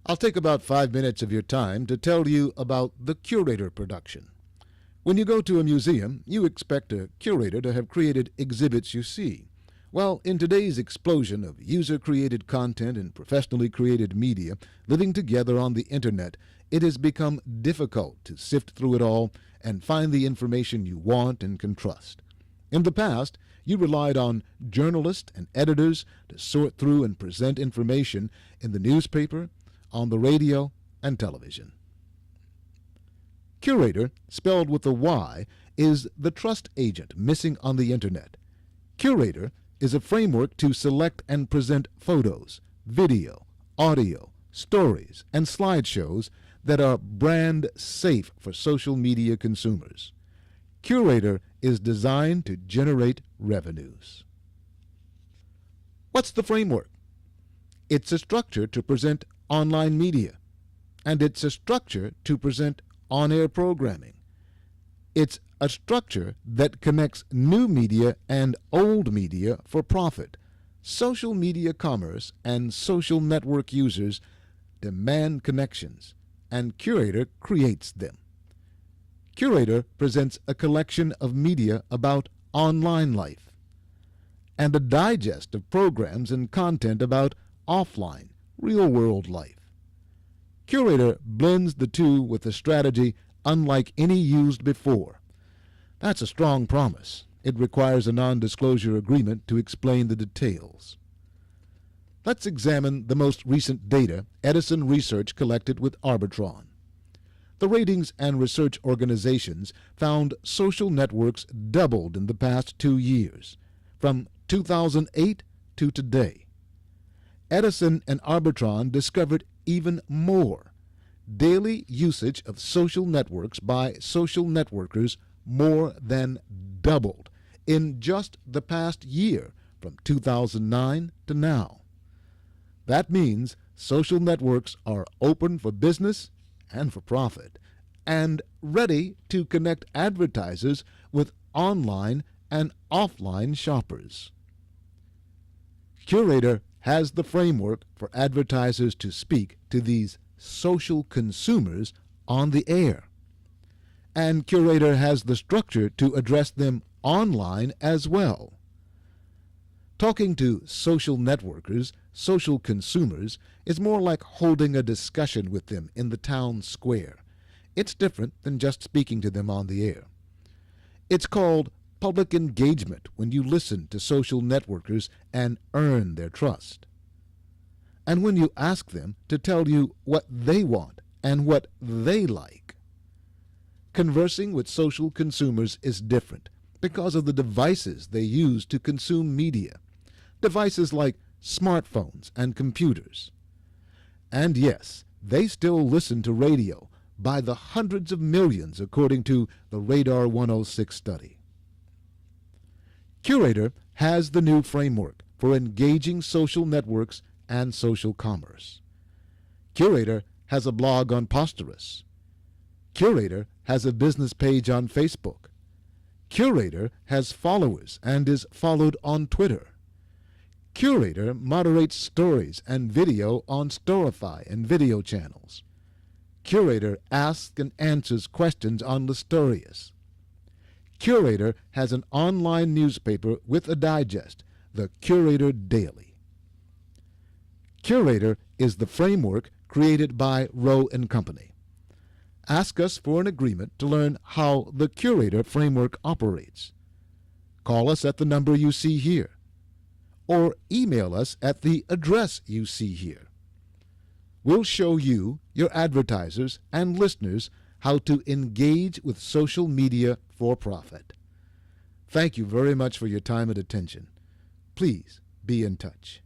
I'll take about 5 minutes of your time to tell you about the curaYtor production. When you go to a museum, you expect a curator to have created exhibits you see. Well, in today's explosion of user-created content and professionally created media living together on the internet, it has become difficult to sift through it all and find the information you want and can trust. In the past, you relied on journalists and editors to sort through and present information in the newspaper, on the radio, and television. curaYtor, spelled with a Y, is the trust agent missing on the internet. curaYtor is a framework to select and present photos, video, audio, stories, and slideshows that are brand safe for social media consumers. curaYtor is designed to generate revenues. What's the framework? It's a structure to present online media, and it's a structure to present on-air programming. It's a structure that connects new media and old media for profit. Social media commerce and social network users demand connections, and curaYtor creates them. curaYtor presents a collection of media about online life and a digest of programs and content about offline, real-world life. curaYtor blends the two with a strategy unlike any used before. That's a strong promise. It requires a non-disclosure agreement to explain the details. Let's examine the most recent data Edison Research collected with Arbitron. The ratings and research organizations found social networks doubled in the past 2 years, from 2008 to today. Edison and Arbitron discovered even more. Daily usage of social networks by social networkers more than doubled in just the past year, from 2009 to now. That means social networks are open for business and for profit, and ready to connect advertisers with online and offline shoppers. curaYtor has the framework for advertisers to speak to these social consumers on the air. And curaYtor has the structure to address them online as well. Talking to social networkers, social consumers, is more like holding a discussion with them in the town square. It's different than just speaking to them on the air. It's called public engagement when you listen to social networkers and earn their trust. And when you ask them to tell you what they want and what they like. Conversing with social consumers is different because of the devices they use to consume media. Devices like smartphones and computers. And yes, they still listen to radio by the hundreds of millions according to the Radar 106 study. curaYtor has the new framework for engaging social networks and social commerce. curaYtor has a blog on Posterous. curaYtor has a business page on Facebook. curaYtor has followers and is followed on Twitter. curaYtor moderates stories and video on Storify and video channels. curaYtor asks and answers questions on Listorious. curaYtor has an online newspaper with a digest, the curaYtor Daily. curaYtor is the framework created by Rowe and Company. Ask us for an agreement to learn how the curaYtor framework operates. Call us at the number you see here, or email us at the address you see here. We'll show you, your advertisers, and listeners how to engage with social media for profit. Thank you very much for your time and attention. Please be in touch.